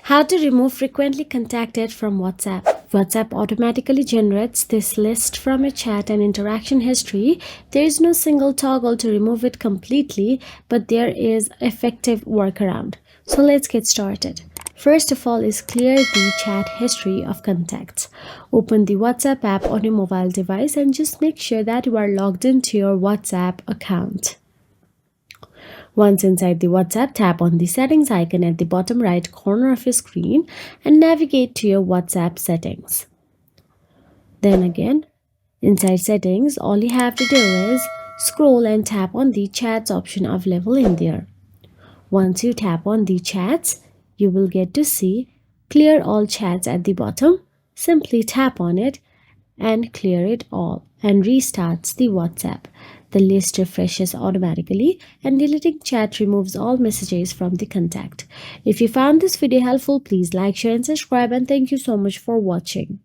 How to remove frequently contacted from WhatsApp. WhatsApp automatically generates this list from your chat and interaction history. There is no single toggle to remove it completely, but there is effective workaround. So let's get started. First of all is clear the chat history of contacts. Open the WhatsApp app on your mobile device and just make sure that you are logged into your WhatsApp account. Once inside the WhatsApp, tap on the settings icon at the bottom right corner of your screen and navigate to your WhatsApp settings. Then again, inside settings, all you have to do is scroll and tap on the chats option available in there. Once you tap on the chats, you will get to see clear all chats at the bottom. Simply tap on it and clear it all and restarts the WhatsApp. The list refreshes automatically and deleting chat removes all messages from the contact. If you found this video helpful, please like, share and subscribe, and thank you so much for watching.